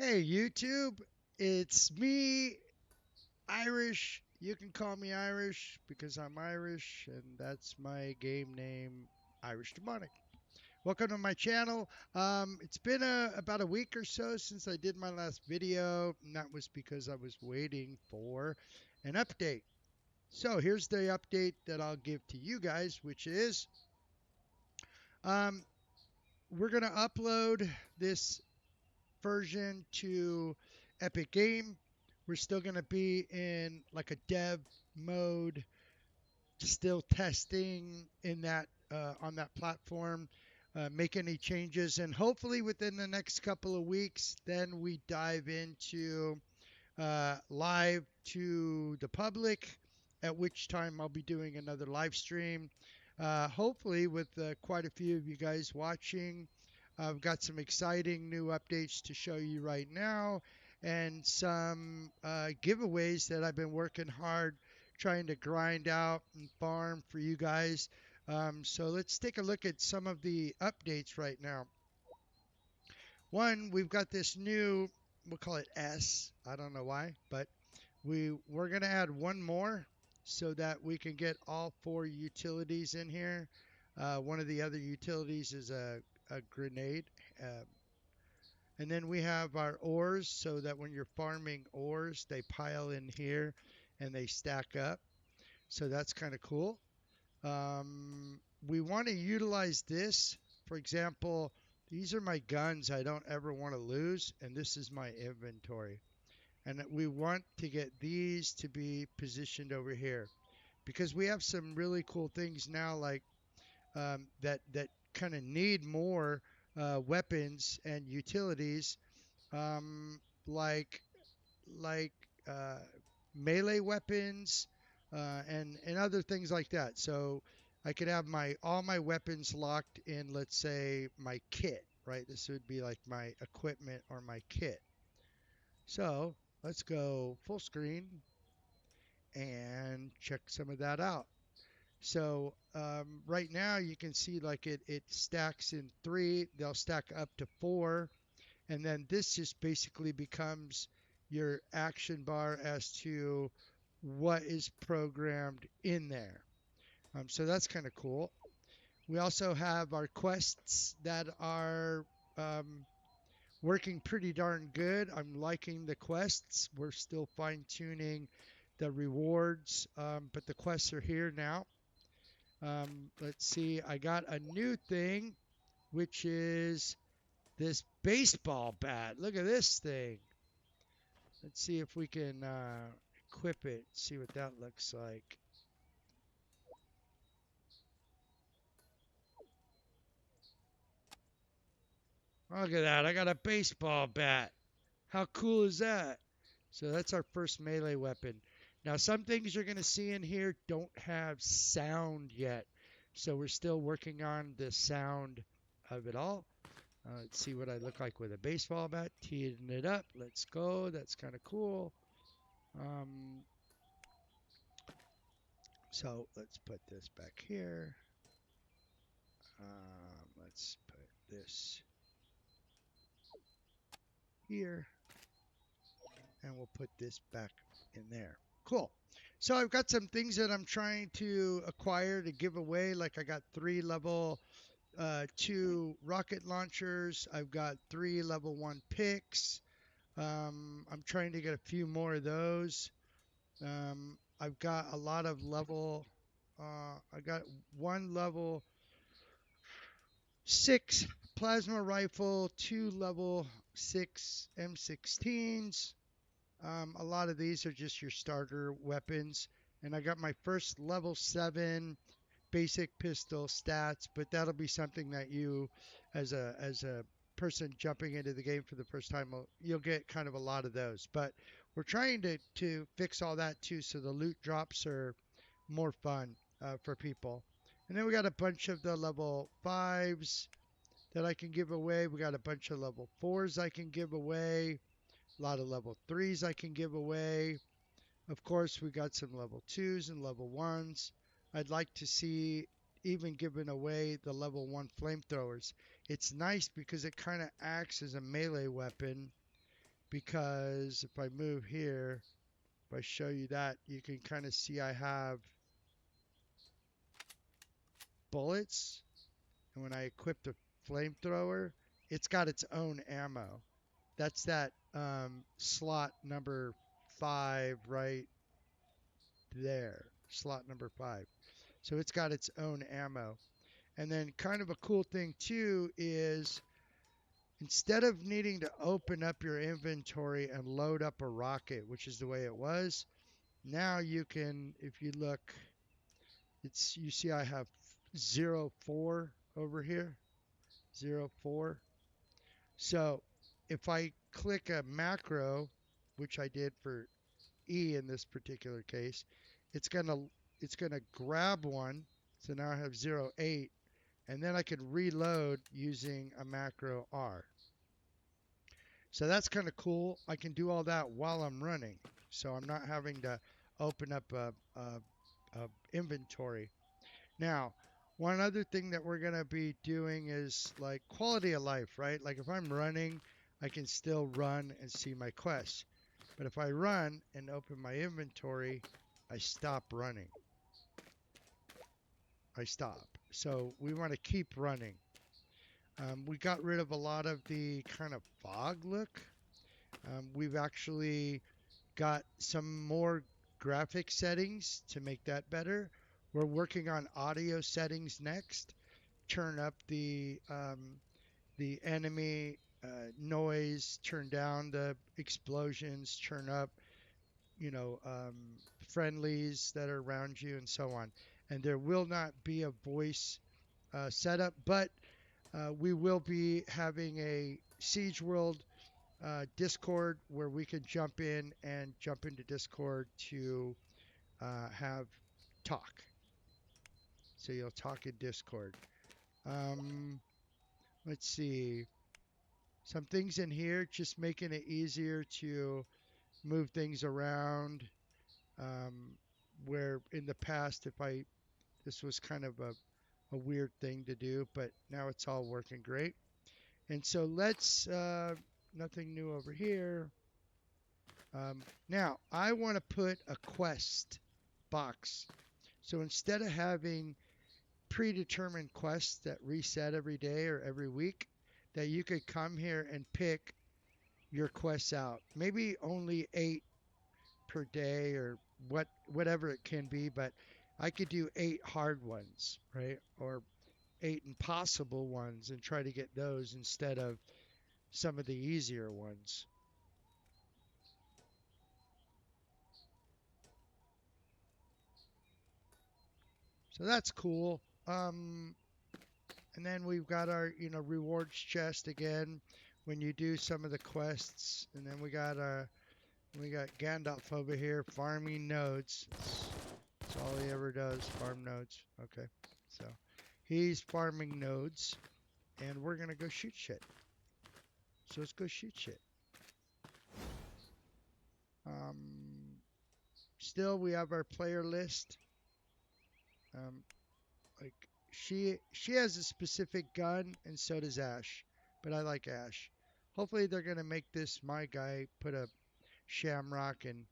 Hey YouTube, it's me, Irish. You can call me Irish because I'm Irish, and that's my game name, Irish Demonic. Welcome to my channel. It's been about a week or so since I did my last video, and that was because I was waiting for an update. So here's the update that I'll give to you guys, which is um, we're gonna upload this version to Epic Game. We're still going to be in like a dev mode, still testing in that on that platform, make any changes, and hopefully within the next couple of weeks, then we dive into live to the public. At which time I'll be doing another live stream, hopefully with quite a few of you guys watching. I've got some exciting new updates to show you right now and some giveaways that I've been working hard trying to grind out and farm for you guys. So let's take a look at some of the updates right now. One, we've got this new, we'll call it S. I don't know why, but we're going to add one more so that we can get all four utilities in here. One of the other utilities is a grenade. Uh, and then we have our ores so that when you're farming ores, they pile in here and they stack up. So that's kind of cool. We want to utilize this. For example, these are my guns I don't ever want to lose, and this is my inventory. And we want to get these to be positioned over here because we have some really cool things now, like that kind of need more weapons and utilities, um, like like uh, melee weapons and other things like that. So I could have my all my weapons locked in, let's say my kit, right? This would be like my equipment or my kit. So let's go full screen and check some of that out. So right now you can see like it stacks in three, they'll stack up to four, and then this just basically becomes your action bar as to what is programmed in there. So that's kind of cool. We also have our quests that are um, working pretty darn good. I'm liking the quests. We're still fine tuning the rewards, but the quests are here now. Let's see, I got a new thing, which is this baseball bat. Look at this thing. Let's see if we can equip it, see what that looks like. Look at that, I got a baseball bat. How cool is that? So that's our first melee weapon. Now, some things you're going to see in here don't have sound yet. So we're still working on the sound of it all. Let's see what I look like with a baseball bat. Teeing it up. Let's go. That's kind of cool. Um, so let's put this back here. Let's put this here. And we'll put this back in there. Cool. So I've got some things that I'm trying to acquire to give away. Like I got three level 2 rocket launchers. I've got three level 1 picks. I'm trying to get a few more of those. I've got a lot of level. I got one level 6 plasma rifle, two level 6 M16s. A lot of these are just your starter weapons. And I got my first level 7 basic pistol stats, but that'll be something that you, as a person jumping into the game for the first time, you'll get kind of a lot of those. But we're trying to fix all that too, so the loot drops are more fun for people. And then we got a bunch of the level 5s that I can give away. We got a bunch of level 4s I can give away. A lot of level 3s I can give away. Of course, we got some level 2s and level 1s. I'd like to see even giving away the level 1 flamethrowers. It's nice because it kind of acts as a melee weapon, because if I move here, if I show you that, you can kind of see I have bullets. And when I equip the flamethrower, it's got its own ammo. That's that slot number 5 right there. Slot number 5. So it's got its own ammo. And then kind of a cool thing too is instead of needing to open up your inventory and load up a rocket, which is the way it was, now you can, if you look, you see I have 04 over here, 04. So if I click a macro, which I did for E in this particular case, it's gonna grab one. So now I have 08, and then I can reload using a macro R. So that's kind of cool. I can do all that while I'm running. So I'm not having to open up a inventory. Now, one other thing that we're going to be doing is like quality of life, right? Like if I'm running, I can still run and see my quests. But if I run and open my inventory, I stop running. I stop. So we want to keep running. We got rid of a lot of the kind of fog look. We've actually got some more graphic settings to make that better. We're working on audio settings next. Turn up the enemy noise, turn down the explosions, turn up, friendlies that are around you, and so on. And there will not be a voice setup, but we will be having a Siege World Discord where we can jump into Discord to have talk. So you'll talk in Discord. Let's see. Some things in here, just making it easier to move things around. Where in the past, this was kind of a weird thing to do, but now it's all working great. And so nothing new over here. Now, I want to put a quest box. So instead of having predetermined quests that reset every day or every week, that you could come here and pick your quests out. Maybe only 8 per day or whatever it can be, but I could do 8 hard ones, right? Or 8 impossible ones and try to get those instead of some of the easier ones. So that's cool. And then we've got our, rewards chest again when you do some of the quests. And then we got Gandalf over here farming nodes. That's all he ever does, farm nodes. Okay, so he's farming nodes, and we're gonna go shoot shit. So let's go shoot shit. Still, we have our player list. Like she has a specific gun, and so does Ash. But I like Ash. Hopefully, they're gonna make this my guy put a shamrock and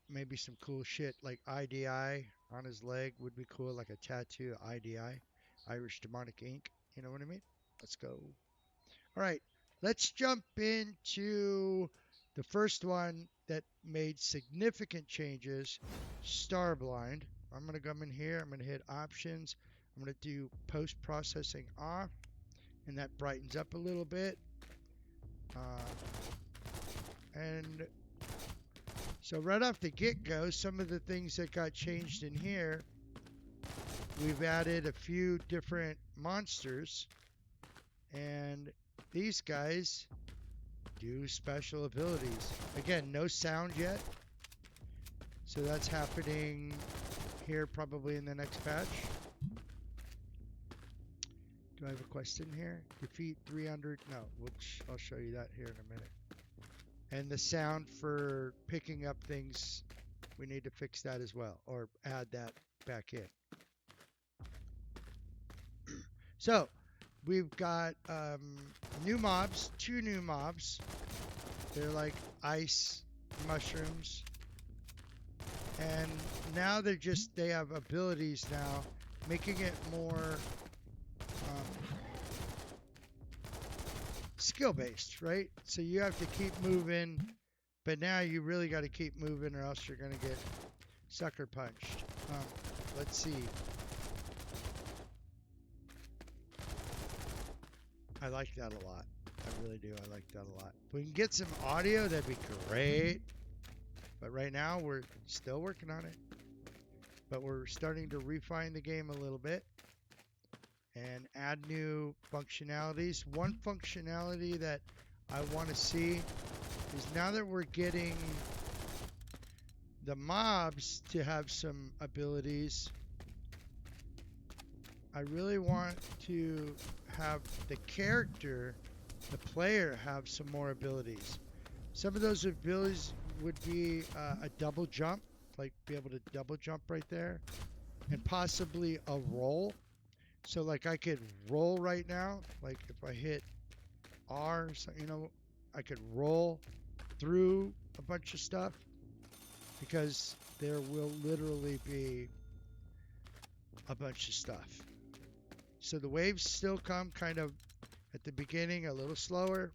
maybe some cool shit like IDI on his leg would be cool, like a tattoo, IDI, Irish Demonic Ink. You know what I mean? Let's go. All right, let's jump into the first one that made significant changes, Starblind. I'm going to come in here. I'm going to hit options. I'm going to do post-processing off, and that brightens up a little bit. And so right off the get-go, some of the things that got changed in here, we've added a few different monsters, and these guys do special abilities. Again, no sound yet, so that's happening here probably in the next patch. Do I have a question here? Defeat 300? No, which I'll show you that here in a minute. And the sound for picking up things, we need to fix that as well, or add that back in. So we've got new mobs, 2 new mobs They're like ice mushrooms. And now they have abilities now, making it more skill-based, right? So you have to keep moving, but now you really got to keep moving or else you're going to get sucker punched. Let's see. I like that a lot. I really do. I like that a lot. If we can get some audio, that'd be great. But right now, we're still working on it. But we're starting to refine the game a little bit and add new functionalities. One functionality that I want to see is now that we're getting the mobs to have some abilities, I really want to have the character, the player, have some more abilities. Some of those abilities would be a double jump, like be able to double jump right there, and possibly a roll. So like I could roll right now, like if I hit R, so, I could roll through a bunch of stuff because there will literally be a bunch of stuff. So the waves still come kind of at the beginning a little slower,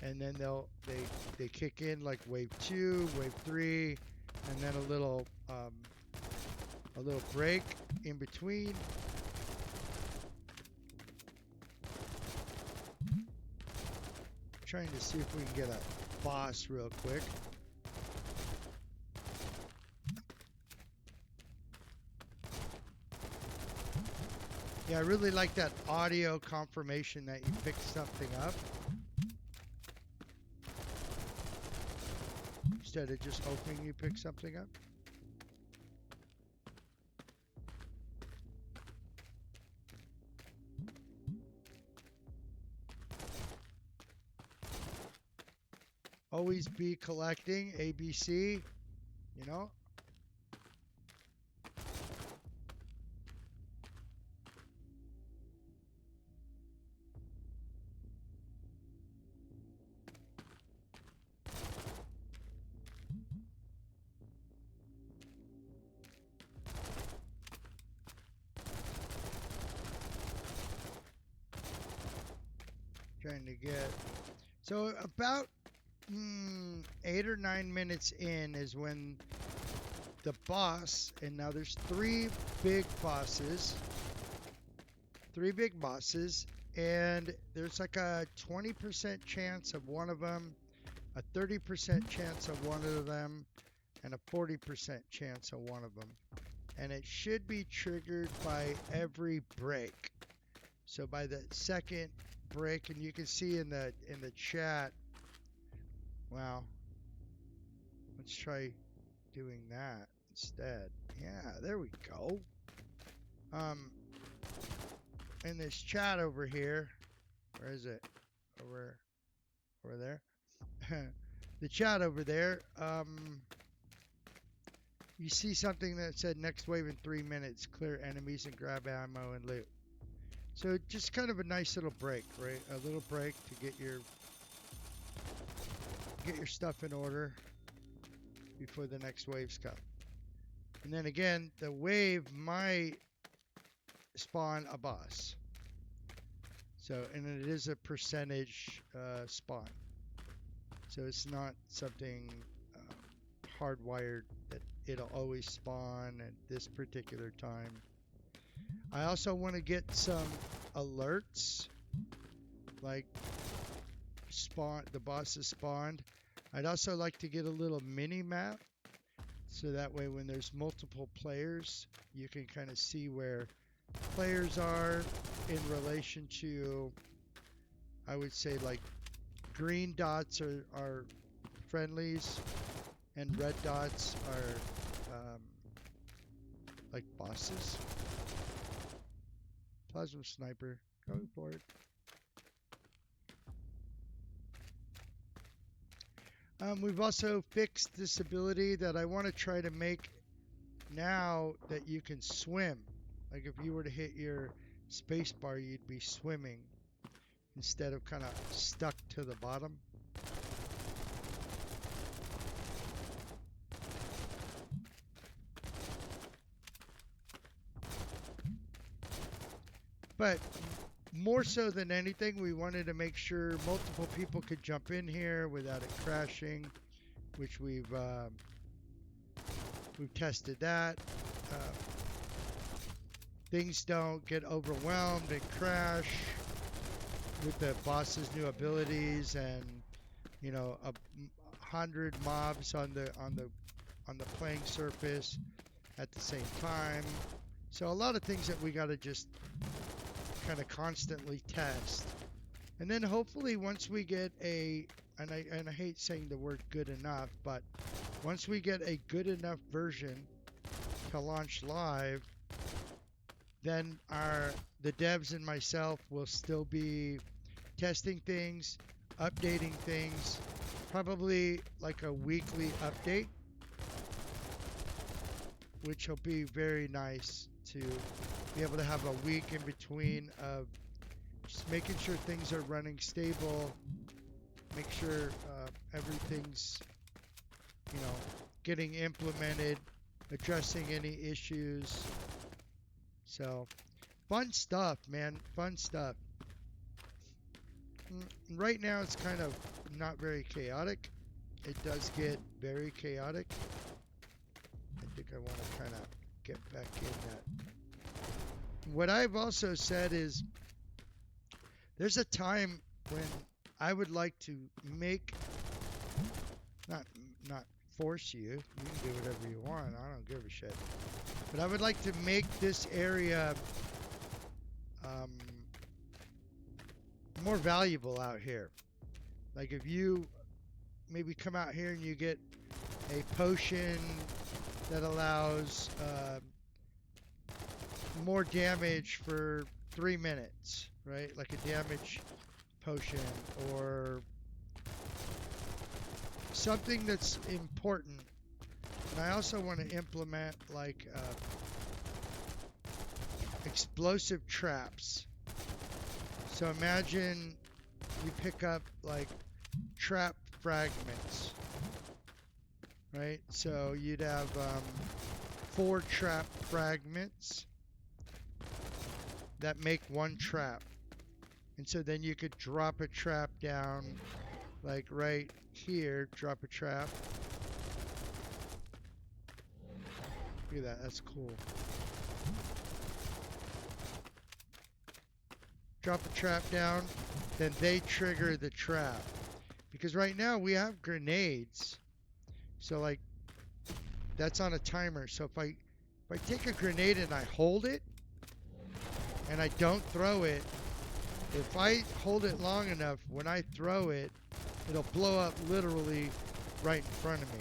and then they kick in like wave 2, wave 3, and then a little break in between. Trying to see if we can get a boss real quick. Yeah, I really like that audio confirmation that you picked something up instead of just hoping you pick something up. Always be collecting ABC, you know. Trying to get, so about 8 or 9 minutes in is when the boss, and now there's three big bosses, and there's like a 20% chance of one of them, a 30% chance of one of them, and a 40% chance of one of them. And it should be triggered by every break. So by the second break, and you can see in the chat, wow, let's try doing that instead. Yeah, there we go. In this chat over here, where is it? Over there. The chat over there, you see something that said next wave in 3 minutes, clear enemies and grab ammo and loot. So just kind of a nice little break, right? A little break to get your stuff in order before the next waves come. And then again, the wave might spawn a boss. So, and it is a percentage spawn. So it's not something hardwired that it'll always spawn at this particular time. I also want to get some alerts, like the boss is spawned. I'd also like to get a little mini map, so that way when there's multiple players, you can kind of see where players are in relation to, I would say, like green dots are friendlies and red dots are like bosses. Plasma sniper, go for it. We've also fixed this ability that I want to try to make now that you can swim. Like if you were to hit your space bar, you'd be swimming. instead of kind of stuck to the bottom. But more so than anything, we wanted to make sure multiple people could jump in here without it crashing, which we've tested that. Things don't get overwhelmed and crash with the boss's new abilities, and you know, 100 mobs on the playing surface at the same time. So a lot of things that we got to just kind of constantly test. And then hopefully once we get and I hate saying the word good enough, but once we get a good enough version to launch live, then the devs and myself will still be testing things, updating things, probably like a weekly update, which will be very nice to be able to have a week in between of just making sure things are running stable, make sure everything's, you know, getting implemented, addressing any issues. So, fun stuff, man, fun stuff. Right now it's kind of not very chaotic. It does get very chaotic. I think I want to kind of get back in that. What I've also said is there's a time when I would like to make, not force you, you can do whatever you want, I don't give a shit, but I would like to make this area more valuable out here. Like if you maybe come out here and you get a potion that allows more damage for 3 minutes, right? Like a damage potion, or something that's important. And I also want to implement like explosive traps. So imagine you pick up like trap fragments, right? So you'd have 4 trap fragments that make 1 trap. And so then you could drop a trap down, like right here, drop a trap. Look at that, that's cool. Drop a trap down, then they trigger the trap. Because right now we have grenades. So like, that's on a timer. So if I take a grenade and I hold it, and I don't throw it, if I hold it long enough, when I throw it, it'll blow up literally right in front of me.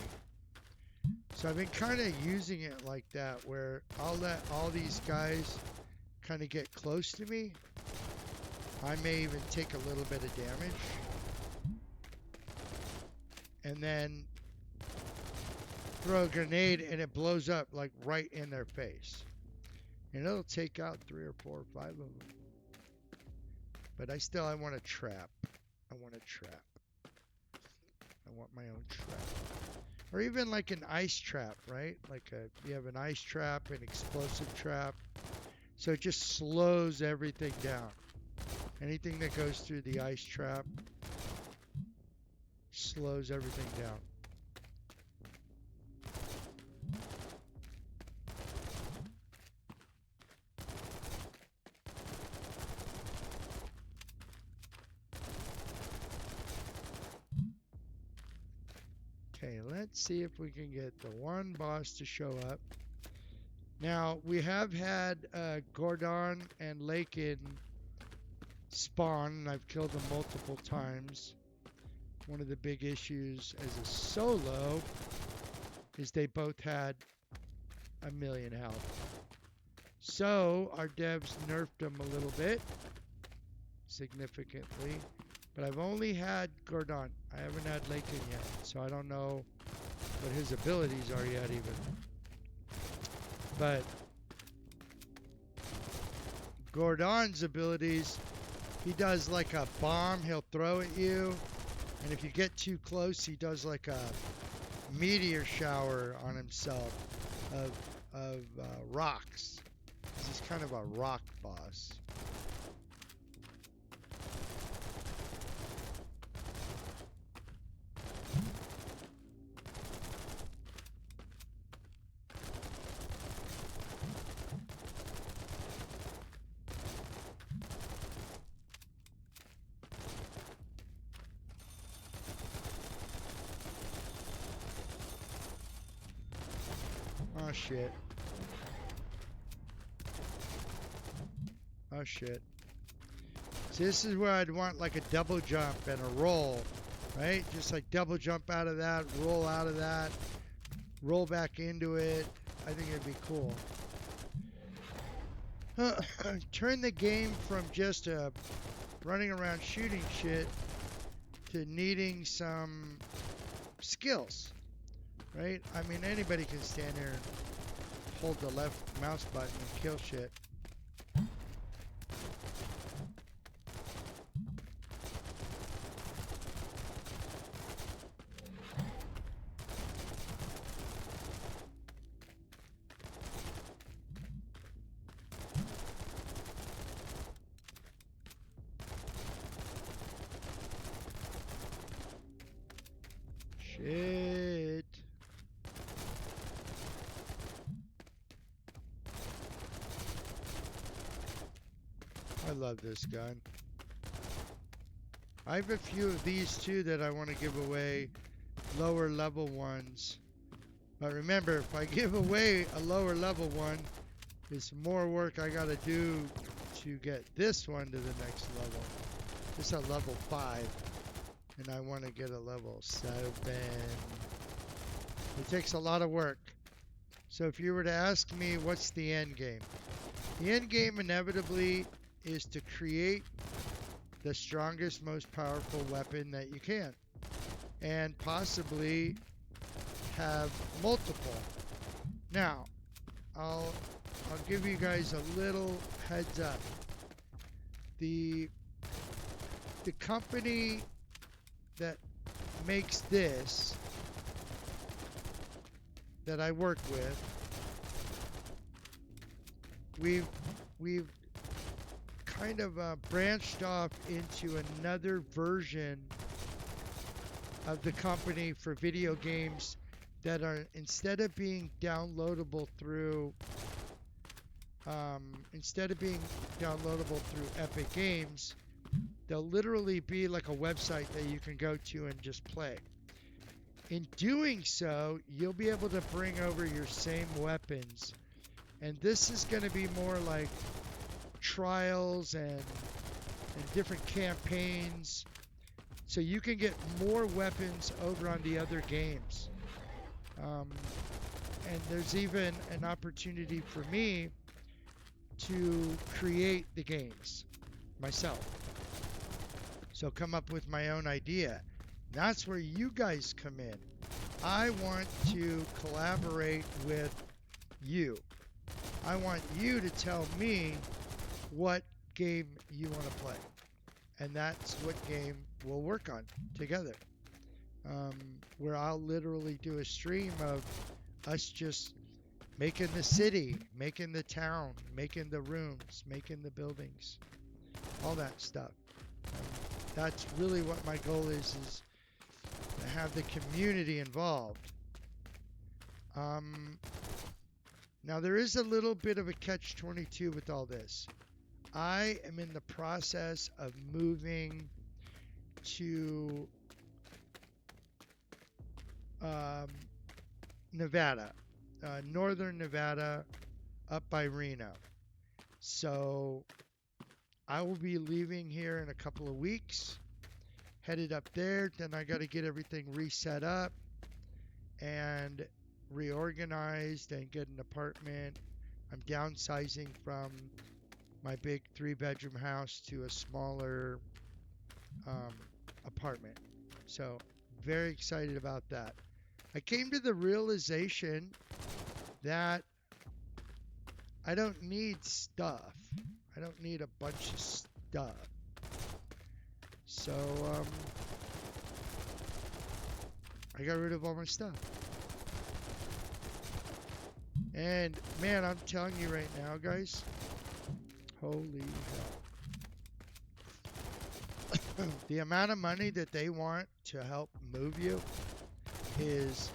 So I've been kind of using it like that, where I'll let all these guys kind of get close to me. I may even take a little bit of damage. And then throw a grenade and it blows up like right in their face. And it'll take out 3 or 4 or 5 of them. But I want a trap. I want a trap. I want my own trap. Or even like an ice trap, right? Like you have an ice trap, an explosive trap. So it just slows everything down. Anything that goes through the ice trap slows everything down. Okay, let's see if we can get the one boss to show up. Now, we have had Gordon and Lakin spawn, and I've killed them multiple times. One of the big issues as a solo is they both had 1,000,000 health. So, our devs nerfed them a little bit, significantly. But I've only had Gordon. I haven't had Lakin yet, so I don't know what his abilities are yet even. But Gordon's abilities, He does like a bomb he'll throw at you, and if you get too close, he does like a meteor shower on himself of rocks. He's kind of a rock boss. Oh shit. Oh shit. So this is where I'd want like a double jump and a roll, right? Just like double jump out of that, roll out of that, roll back into it. I think it'd be cool. Turn the game from just running around shooting shit to needing some skills, right? I mean, anybody can stand here and hold the left mouse button and kill shit. Shit. I love this gun. I have a few of these too that I want to give away, lower level ones. But remember, if I give away a lower level one, it's more work I gotta do to get this one to the next level. It's a level 5, and I want to get a level 7. It takes a lot of work. So if you were to ask me what's the end game? The end game inevitably is to create the strongest, most powerful weapon that you can, and possibly have multiple. Now, I'll give you guys a little heads up. The company that makes this that I work with, we've kind of branched off into another version of the company for video games that are, instead of being downloadable through Epic Games, they'll literally be like a website that you can go to and just play. In doing so, you'll be able to bring over your same weapons, and this is going to be more like trials and different campaigns, so you can get more weapons over on the other games. And there's even an opportunity for me to create the games myself. So come up with my own idea. That's where you guys come in. I want to collaborate with you. I want you to tell me what game you want to play. And that's what game we'll work on together. Where I'll literally do a stream of us just making the city, making the town, making the rooms, making the buildings, all that stuff. That's really what my goal is to have the community involved. Now there is a little bit of a catch-22 with all this. I am in the process of moving to Nevada, northern Nevada, up by Reno. So I will be leaving here in a couple of weeks, headed up there. Then I got to get everything reset up and reorganized and get an apartment. I'm downsizing from my big 3-bedroom house to a smaller apartment. So very excited about that. I came to the realization that I don't need stuff. I don't need a bunch of stuff. So, I got rid of all my stuff. And man, I'm telling you right now, guys, holy hell. The amount of money that they want to help move you is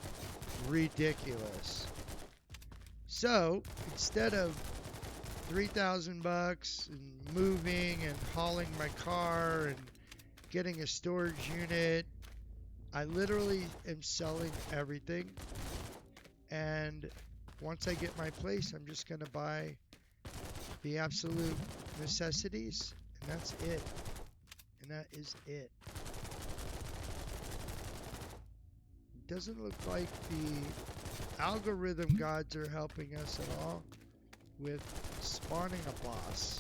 ridiculous. So instead of 3,000 bucks and moving and hauling my car and getting a storage unit, I literally am selling everything. And once I get my place, I'm just going to buy the absolute necessities, and that's it. And that is it. It doesn't look like the algorithm gods are helping us at all with spawning a boss.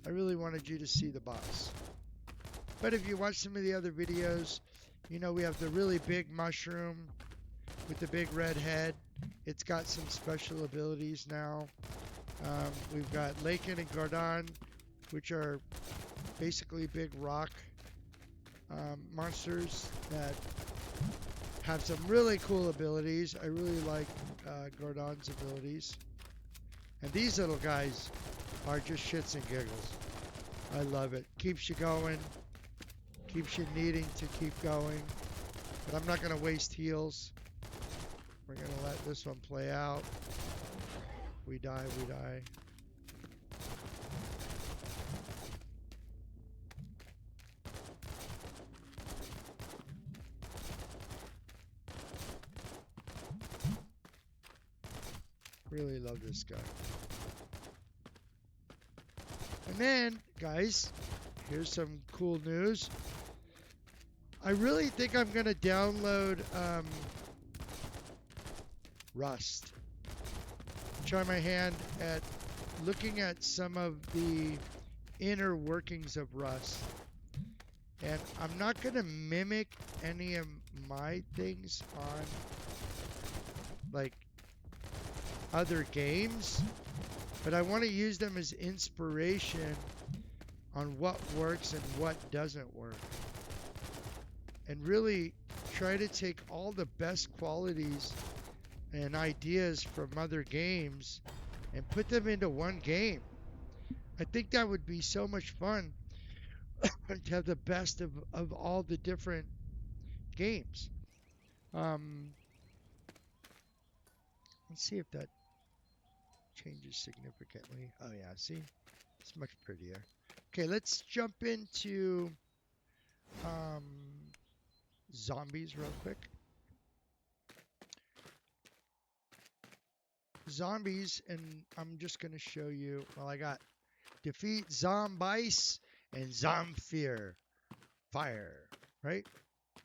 I really wanted you to see the boss. But if you watch some of the other videos, you know we have the really big mushroom with the big red head. It's got some special abilities now. We've got Lakin and Gordon, which are basically big rock monsters that have some really cool abilities. I really like Gordon's abilities. And these little guys are just shits and giggles. I love it. Keeps you going. Keeps you needing to keep going. But I'm not going to waste heals. We're going to let this one play out. We die, we die. Really love this guy. And then, guys, here's some cool news. I really think I'm going to download Rust. Try my hand at looking at some of the inner workings of Rust. And I'm not going to mimic any of my things on like other games, but I want to use them as inspiration on what works and what doesn't work. And really try to take all the best qualities and ideas from other games and put them into one game. I think that would be so much fun to have the best of all the different games. Let's see if that changes significantly. Oh yeah, see? It's much prettier. Okay, let's jump into zombies real quick. Zombies, and I'm just going to show you, well, I got defeat zombies and Zomfear. Fire, right?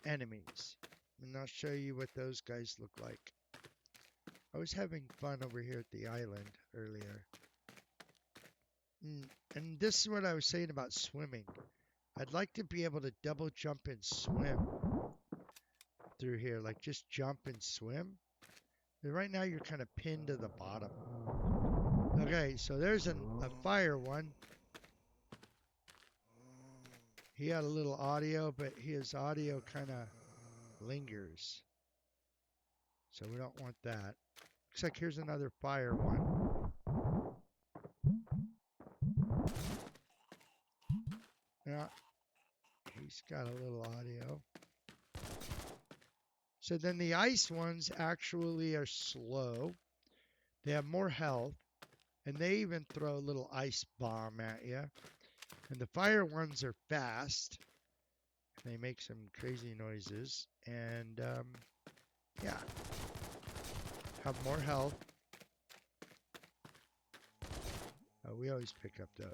Enemies. And I'll show you what those guys look like. I was having fun over here at the island earlier. And this is what I was saying about swimming. I'd like to be able to double jump and swim through here. Like just jump and swim. But right now you're kind of pinned to the bottom. Okay, so there's a fire one. He had a little audio, but his audio kind of lingers. So we don't want that. Looks like here's another fire one. Yeah, he's got a little audio. So then the ice ones actually are slow. They have more health. And they even throw a little ice bomb at you. And the fire ones are fast. They make some crazy noises. And yeah, have more health. We always pick up those.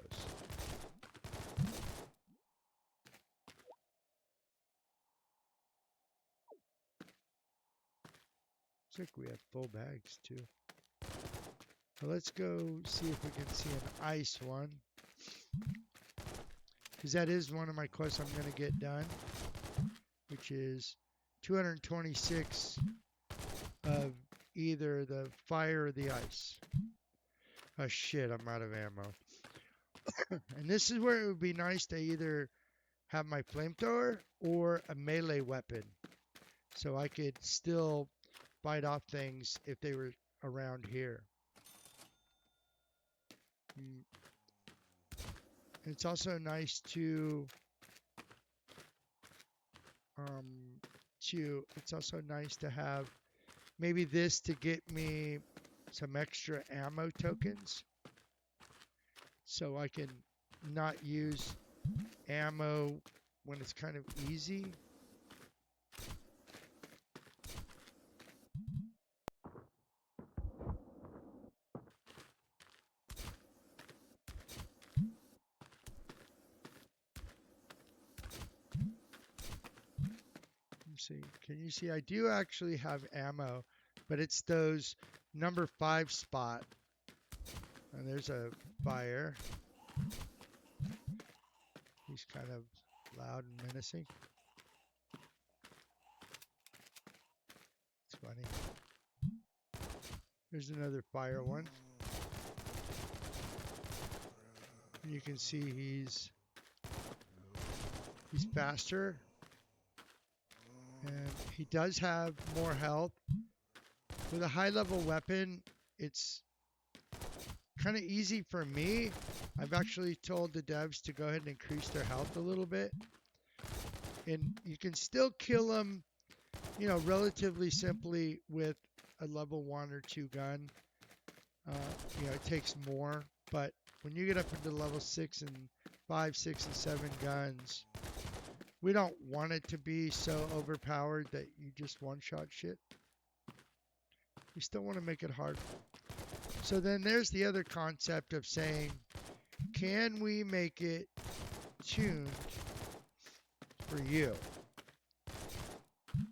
Looks like we have full bags too. So let's go see if we can see an ice one. Because that is one of my quests I'm going to get done. Which is 226 of either the fire or the ice. Oh shit, I'm out of ammo. And this is where it would be nice to either have my flamethrower or a melee weapon, so I could still fight off things if they were around here. It's also nice um, it's also nice to have maybe this to get me some extra ammo tokens, so I can not use ammo when it's kind of easy. See, can you see? I do actually have ammo, but it's those number 5 spot. And there's a fire. He's kind of loud and menacing. It's funny. There's another fire one. And you can see he's faster. And he does have more health. With a high level weapon, it's kind of easy for me. I've actually told the devs to go ahead and increase their health a little bit. And you can still kill them, you know, relatively simply with a level 1 or 2 gun. You know, it takes more, but when you get up into level 6 and 5, 6, and 7 guns, we don't want it to be so overpowered that you just one-shot shit. We still want to make it hard. So then there's the other concept of saying, can we make it tuned for you?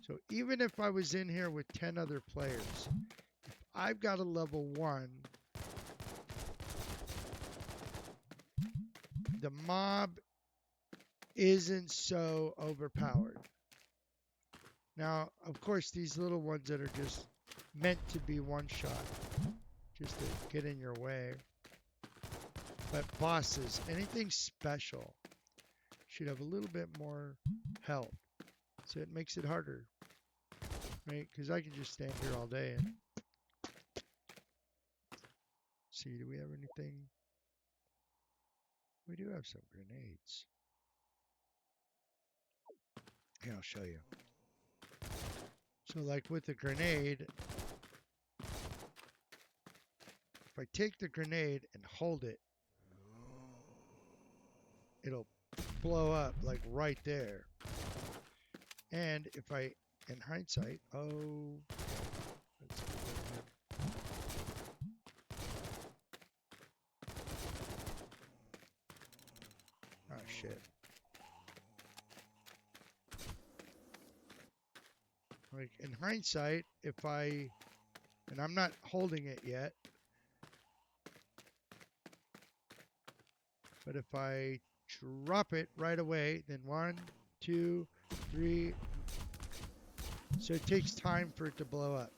So even if I was in here with 10 other players, if I've got a level 1, the mob isn't so overpowered. Now, of course, these little ones that are just meant to be one shot, just to get in your way. But bosses, anything special, should have a little bit more health. So it makes it harder, right? Because I can just stand here all day and see, do we have anything? We do have some grenades. Here, I'll show you. So like with the grenade, if I take the grenade and hold it, it'll blow up like right there. And if I, in hindsight, oh, let's oh shit. Like in hindsight, if I, and I'm not holding it yet, but if I drop it right away, then 1, 2, 3. So it takes time for it to blow up.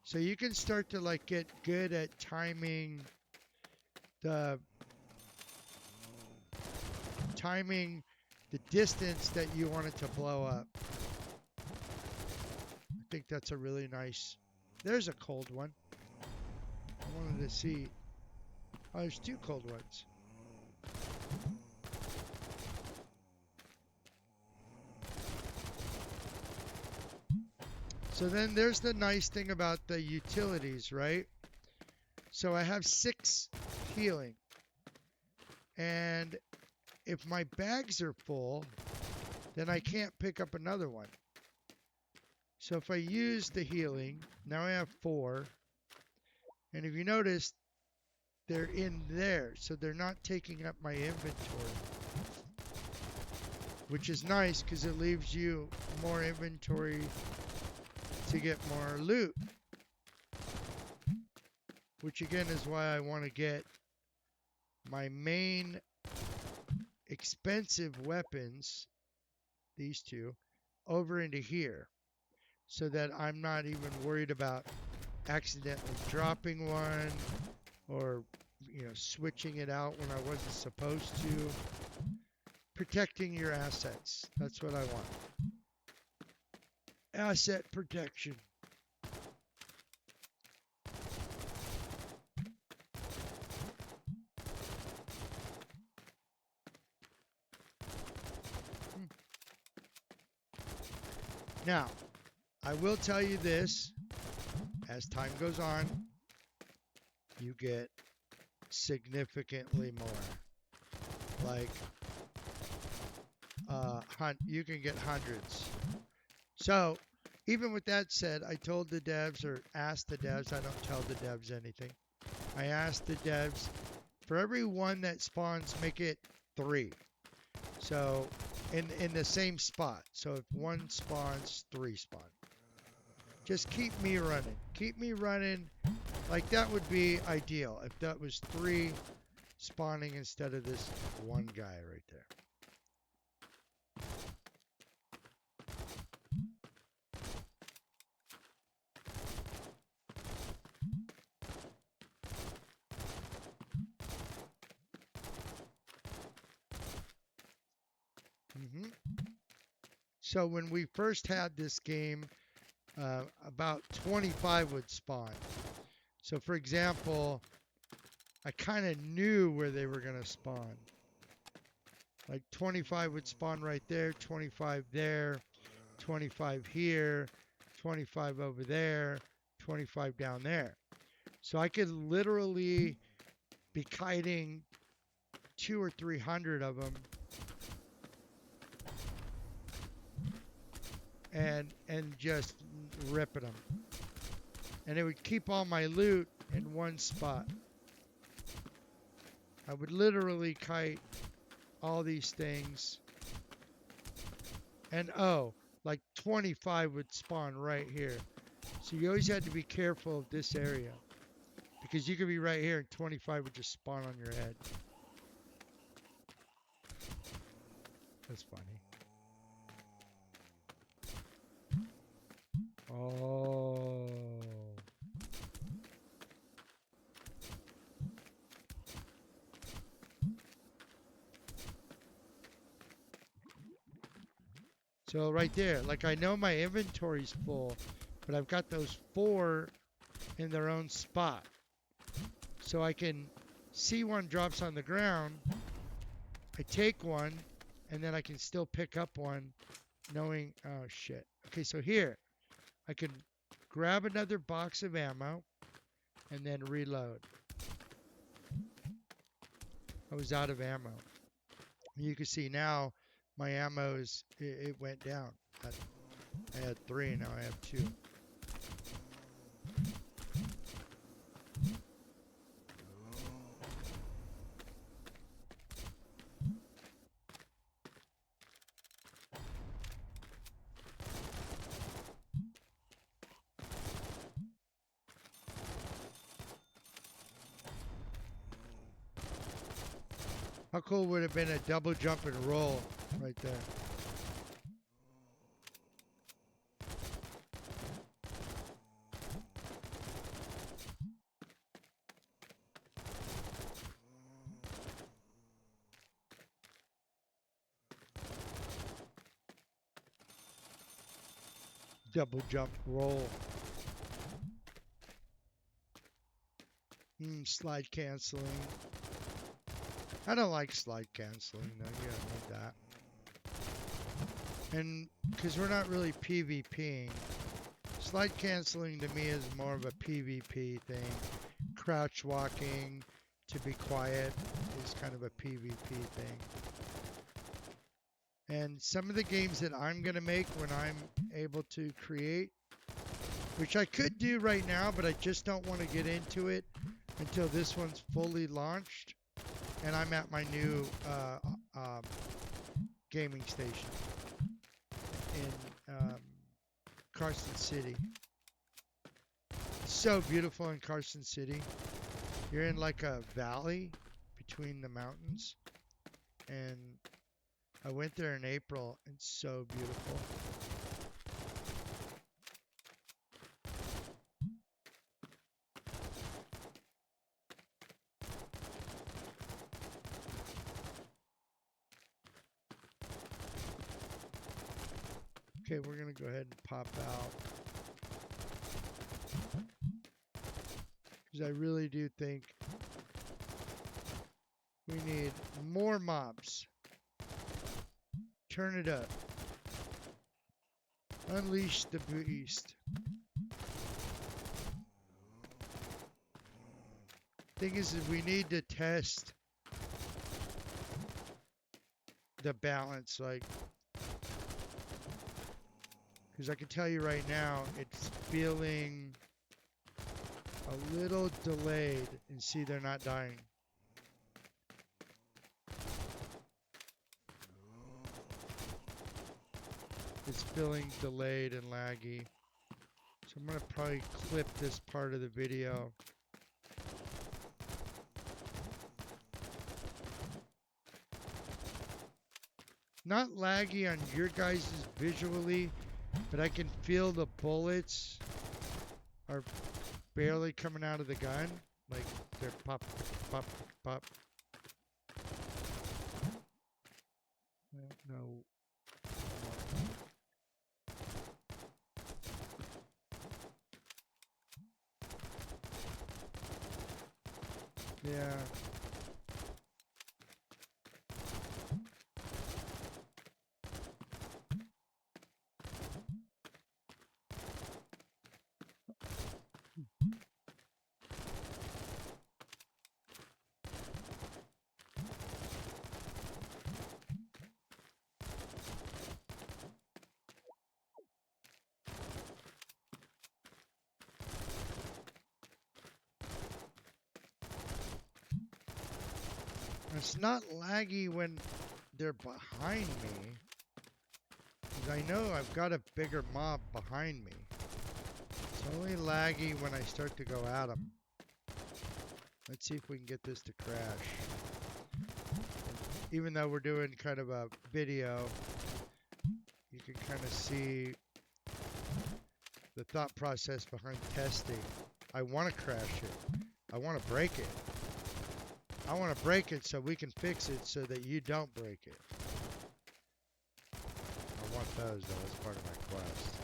So you can start to like get good at timing the distance that you want it to blow up. I think that's a really nice. There's a cold one. I wanted to see. Oh, there's 2 cold ones. So then there's the nice thing about the utilities, right? So I have 6 healing. And if my bags are full, then I can't pick up another one. So if I use the healing, now I have 4. And if you notice, they're in there. So they're not taking up my inventory. Which is nice because it leaves you more inventory to get more loot. Which again is why I want to get my main expensive weapons, these 2, over into here. So that I'm not even worried about accidentally dropping one or, you know, switching it out when I wasn't supposed to. Protecting your assets. That's what I want. Asset protection. Now, I will tell you this, as time goes on, you get significantly more. Like, you can get hundreds. So, even with that said, I told the devs, or asked the devs, I don't tell the devs anything. I asked the devs, for every one that spawns, make it 3. So, in the same spot. So if 1 spawns, 3 spawn. Just keep me running. Keep me running. Like, that would be ideal if that was 3 spawning instead of this 1 guy right there. So when we first had this game, about 25 would spawn. So for example, I kind of knew where they were going to spawn. Like 25 would spawn right there, 25 there, 25 here, 25 over there, 25 down there. So I could literally be kiting 200 or 300 of them and just ripping them. And it would keep all my loot in one spot. I would literally kite all these things. And like 25 would spawn right here. So you always had to be careful of this area. Because you could be right here and 25 would just spawn on your head. That's funny. Oh. So right there, like I know my inventory's full, but I've got those 4 in their own spot. So I can see one drops on the ground, I take one, and then I can still pick up one knowing, oh shit. Okay, so here, I can grab another box of ammo and then reload. I was out of ammo. You can see now my ammo it went down. I had 3, now I have 2. How cool would it have been a double jump and roll right there? Double jump roll. Slide canceling. I don't like slide canceling though, you don't need that. And because we're not really PvPing, slide canceling to me is more of a PvP thing. Crouch walking to be quiet is kind of a PvP thing. And some of the games that I'm going to make when I'm able to create, which I could do right now, but I just don't want to get into it until this one's fully launched and I'm at my new gaming station in Carson City. It's so beautiful in Carson City. You're in like a valley between the mountains, and I went there in April. It's so beautiful. Okay, we're gonna go ahead and pop out. Because I really do think we need more mobs. Turn it up. Unleash the beast. Thing is, we need to test the balance, like, because I can tell you right now, it's feeling a little delayed, and see, they're not dying. It's feeling delayed and laggy. So I'm gonna probably clip this part of the video. Not laggy on your guys' visually, but I can feel the bullets are barely coming out of the gun. Like they're pop, pop, pop. No. Yeah. It's not laggy when they're behind me. 'Cause I know I've got a bigger mob behind me. It's only laggy when I start to go at them. Let's see if we can get this to crash. Even though we're doing kind of a video, you can kind of see the thought process behind testing. I want to crash it. I want to break it. I want to break it so we can fix it so that you don't break it. I want those though as part of my quest.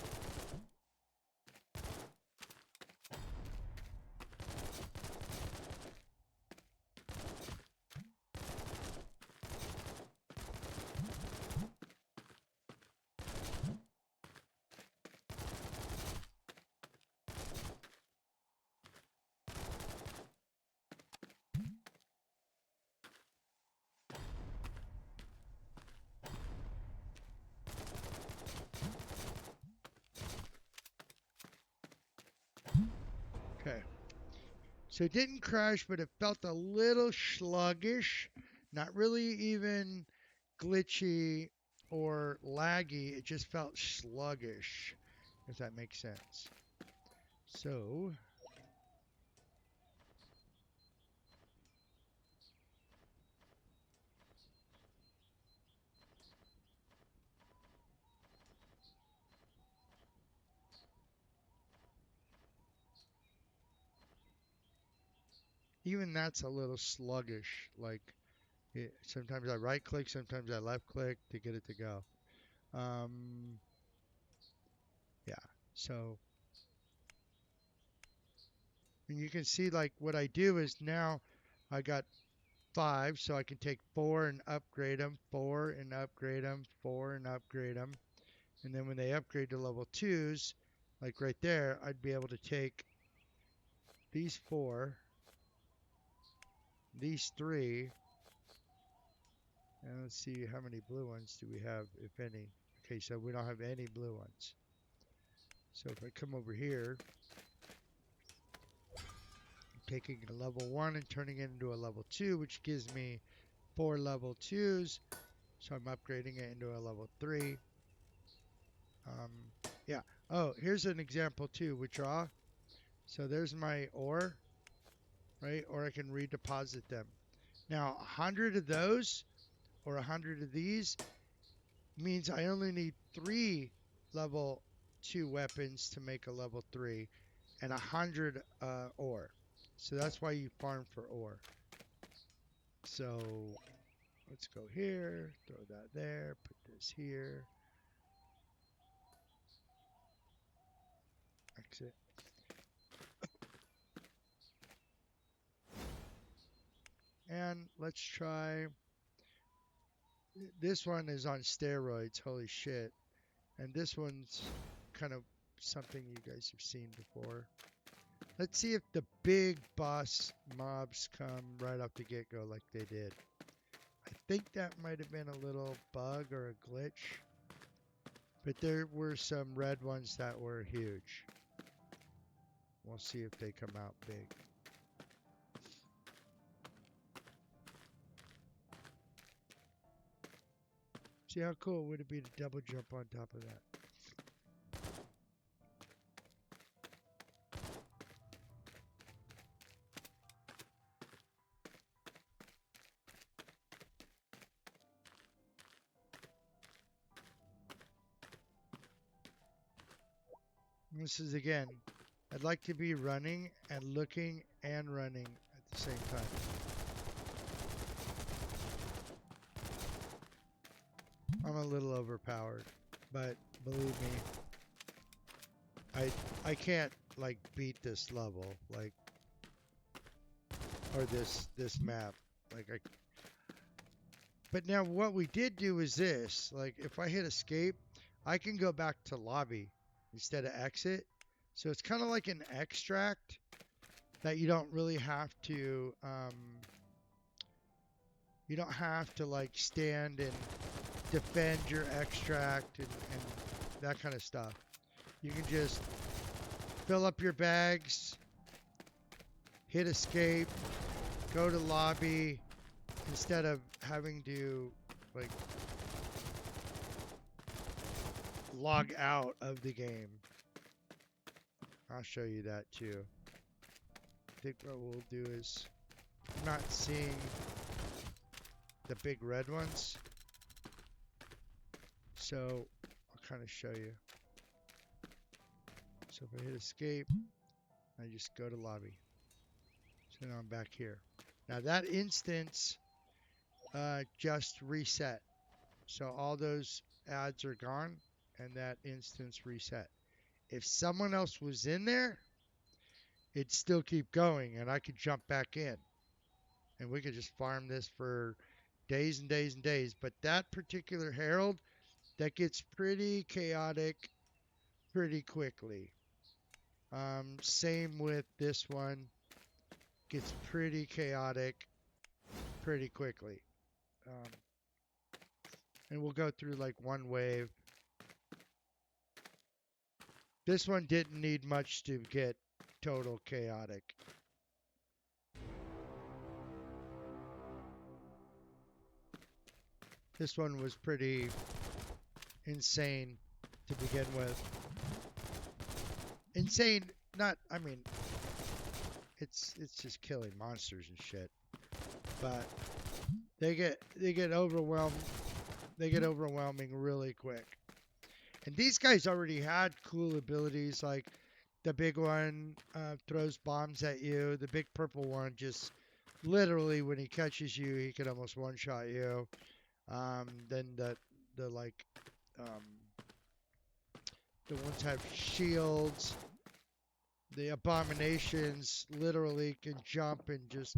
Okay. So it didn't crash, but it felt a little sluggish. Not really even glitchy or laggy. It just felt sluggish, if that makes sense. So, even that's a little sluggish. Like, sometimes I right click, sometimes I left click to get it to go. Yeah, so, and you can see like what I do is now I got 5, so I can take 4 and upgrade them, 4 and upgrade them, 4 and upgrade them. And then when they upgrade to level 2s, like right there, I'd be able to take these 4, these 3, and let's see how many blue ones do we have, if any. Okay, so we don't have any blue ones. So if I come over here, I'm taking a level 1 and turning it into a level 2, which gives me 4 level 2s. So I'm upgrading it into a level 3. Yeah. Oh, here's an example too. Withdraw. So there's my ore, right? Or I can redeposit them. Now, 100 of those or 100 of these means I only need 3 level 2 weapons to make a level 3 and 100 ore. So that's why you farm for ore. So let's go here, throw that there, put this here. exit. And let's try. This one is on steroids. Holy shit. And this one's kind of something you guys have seen before. Let's see if the big boss mobs come right off the get-go like they did. I think that might have been a little bug or a glitch. But there were some red ones that were huge. We'll see if they come out big. See how cool would it be to double jump on top of that? This is again, I'd like to be running and looking and running at the same time. I'm a little overpowered, but believe me, I can't like beat this level, like, or this map, like I. But now what we did do is this, like if I hit escape, I can go back to lobby instead of exit. So it's kind of like an extract that you don't really have to, you don't have to like stand and defend your extract and that kind of stuff. You can just fill up your bags, hit escape, go to lobby instead of having to like log out of the game. I'll show you that too. I think what we'll do is, I'm not seeing the big red ones, so I'll kind of show you. So if I hit escape, I just go to lobby. So now I'm back here. Now that instance just reset. So all those ads are gone and that instance reset. If someone else was in there, it'd still keep going and I could jump back in. And we could just farm this for days and days and days. But that particular Herald, that gets pretty chaotic pretty quickly. Same with this one. Gets pretty chaotic pretty quickly. And we'll go through like one wave. This one didn't need much to get total chaotic. This one was pretty insane to begin with. Insane, not, I mean, it's just killing monsters and shit. But they get overwhelmed. They get overwhelming really quick. And these guys already had cool abilities, like the big one throws bombs at you. The big purple one just literally, when he catches you, he can almost one-shot you. Then the like the ones have shields. The abominations literally can jump and just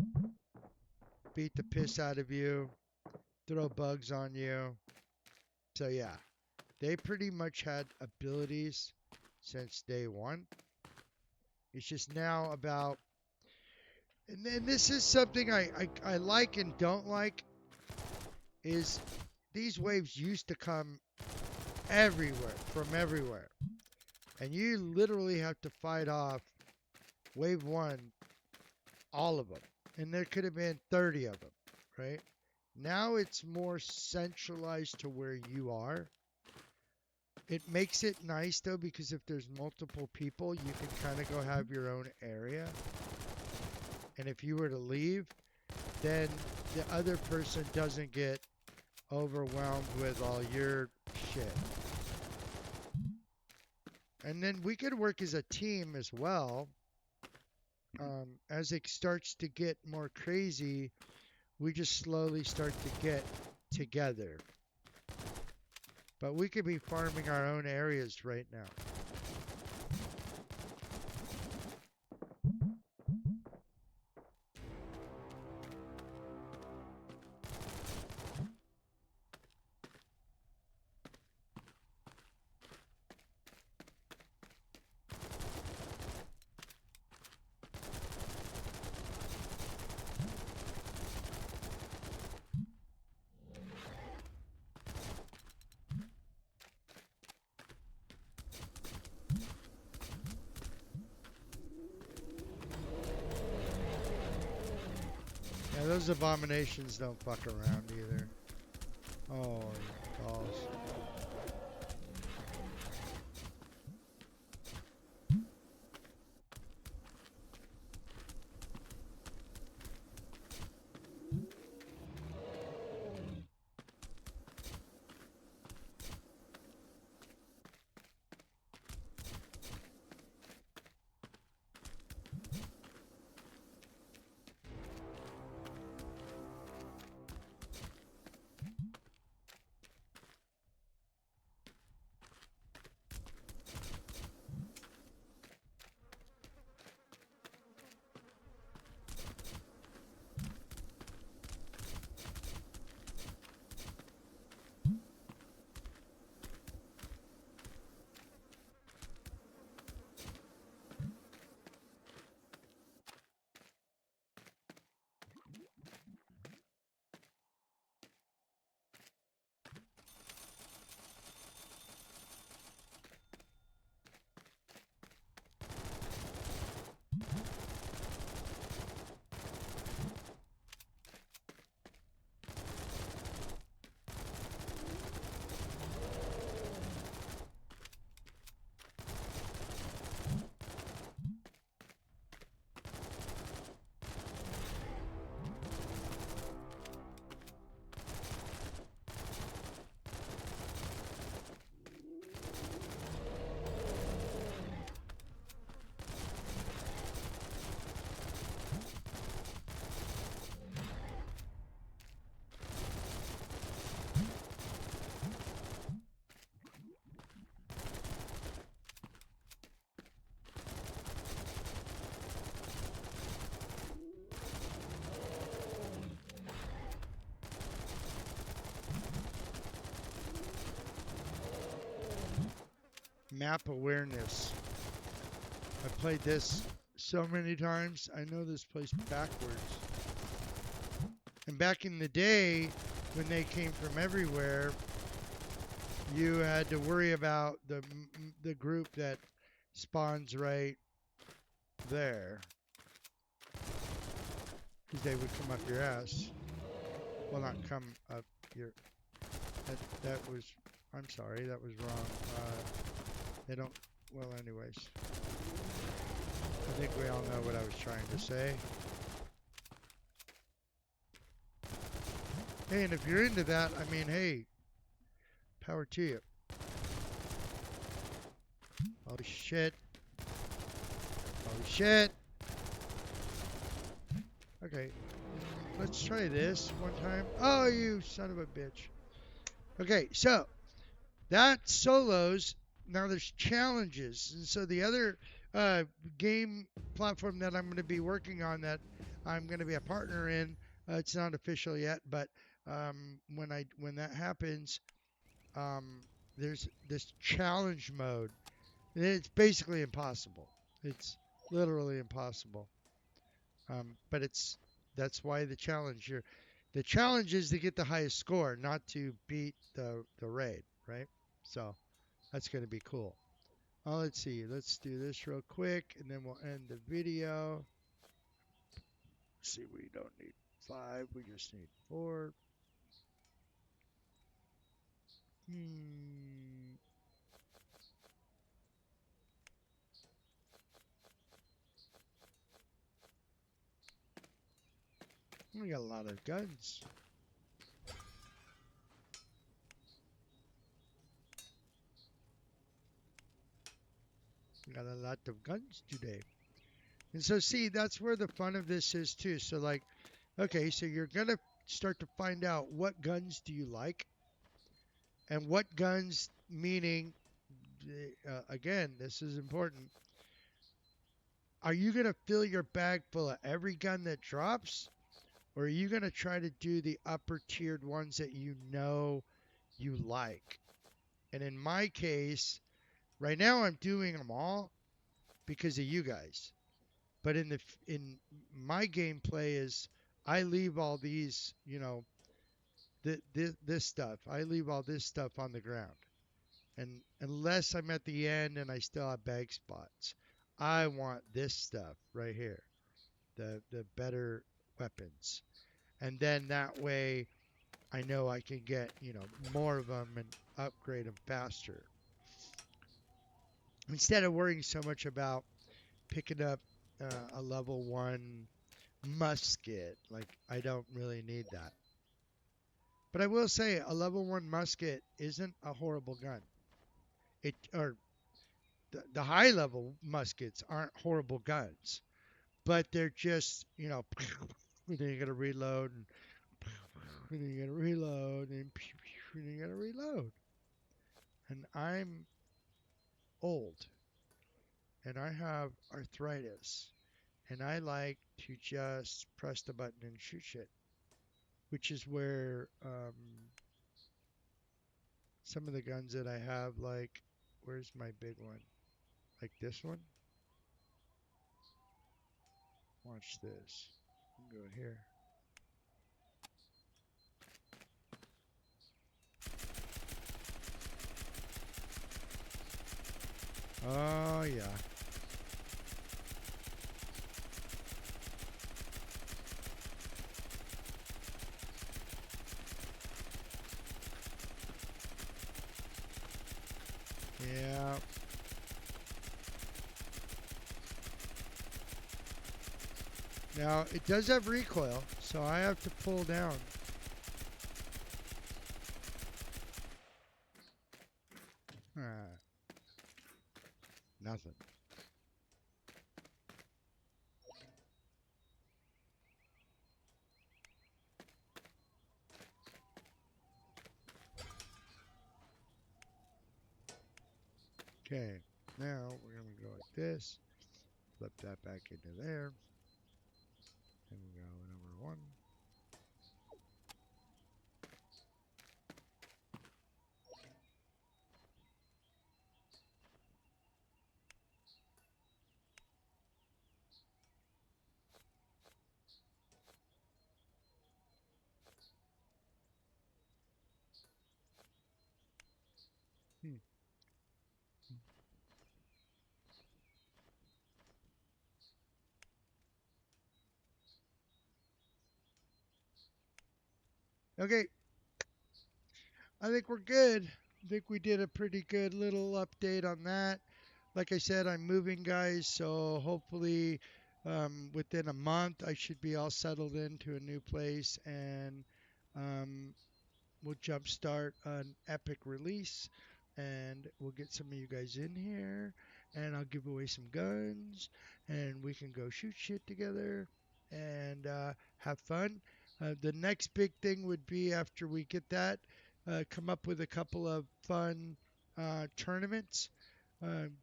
beat the piss out of you, throw bugs on you. So yeah, they pretty much had abilities since day one. It's just now about, and then this is something I like and don't like, is these waves used to come everywhere, from everywhere. And you literally have to fight off wave one, all of them. And there could have been 30 of them, right? Now it's more centralized to where you are. It makes it nice though, because if there's multiple people, you can kind of go have your own area. And if you were to leave, then the other person doesn't get overwhelmed with all your shit. And then we could work as a team as well. As it starts to get more crazy, we just slowly start to get together. But we could be farming our own areas right now. Those abominations don't fuck around either. Oh, balls. Map awareness. I played this so many times. I know this place backwards. And back in the day, when they came from everywhere, you had to worry about the group that spawns right there, because they would come up your ass. Well, not come up your. That was. I'm sorry, that was wrong. They don't. Well, anyways. I think we all know what I was trying to say. Hey, and if you're into that, I mean, hey, power to you. Oh shit. Oh shit. Okay, let's try this one time. Oh, you son of a bitch. Okay, so that's solos. Now there's challenges, and so the other uh, game platform that I'm going to be working on, that I'm going to be a partner in, it's not official yet, but when that happens, um, there's this challenge mode. And it's basically impossible. It's literally impossible. But that's why the challenge here. The challenge is to get the highest score, not to beat the raid, right? So that's going to be cool. Let's see. Let's do this real quick, and then we'll end the video. Let's see, we don't need 5. We just need 4. We got a lot of guns. We got a lot of guns today. And so, see, that's where the fun of this is too. So, like, okay, so you're gonna start to find out what guns do you like, and what guns, meaning, again, this is important. Are you gonna fill your bag full of every gun that drops, or are you gonna try to do the upper tiered ones that you know you like? And in my case, right now I'm doing them all because of you guys. But in my gameplay is, I leave all these, this stuff. I leave all this stuff on the ground. And unless I'm at the end and I still have bag spots, I want this stuff right here, the better weapons. And then that way I know I can get, more of them and upgrade them faster. Instead of worrying so much about picking up a level 1 musket. Like, I don't really need that. But I will say a level 1 musket isn't a horrible gun. Or the high level muskets aren't horrible guns, but they're just, then you gotta reload and then you gotta reload and then you gotta reload. And I'm old and I have arthritis and I like to just press the button and shoot shit, which is where some of the guns that I have, like, where's my big one? Like this one? Watch this. Go here. Oh, yeah. Yeah. Now, it does have recoil, so I have to pull down. Ah, nothing. Okay. Now, we're going to go like this. Flip that back into there. And we go number 1. Hmm. Okay. I think we're good. I think we did a pretty good little update on that. Like I said, I'm moving, guys, so hopefully within a month I should be all settled into a new place and um, we'll jumpstart an epic release and we'll get some of you guys in here and I'll give away some guns and we can go shoot shit together and have fun. The next big thing would be after we get that, come up with a couple of fun tournaments,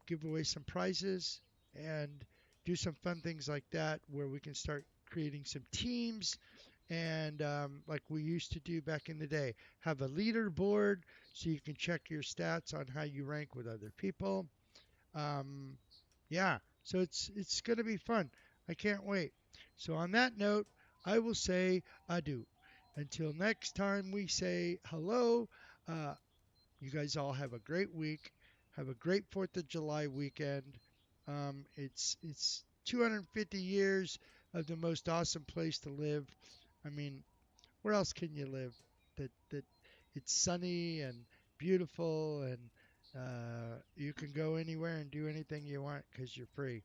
give away some prizes, and do some fun things like that where we can start creating some teams and like we used to do back in the day, have a leaderboard so you can check your stats on how you rank with other people. Um, yeah, so it's gonna be fun. I can't wait. So on that note, I will say adieu. Until next time we say hello. Uh, you guys all have a great week. Have a great 4th of July weekend. It's 250 years of the most awesome place to live. I mean, where else can you live that it's sunny and beautiful and you can go anywhere and do anything you want because you're free.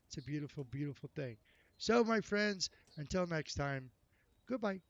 It's a beautiful, beautiful thing. So, my friends, until next time, goodbye.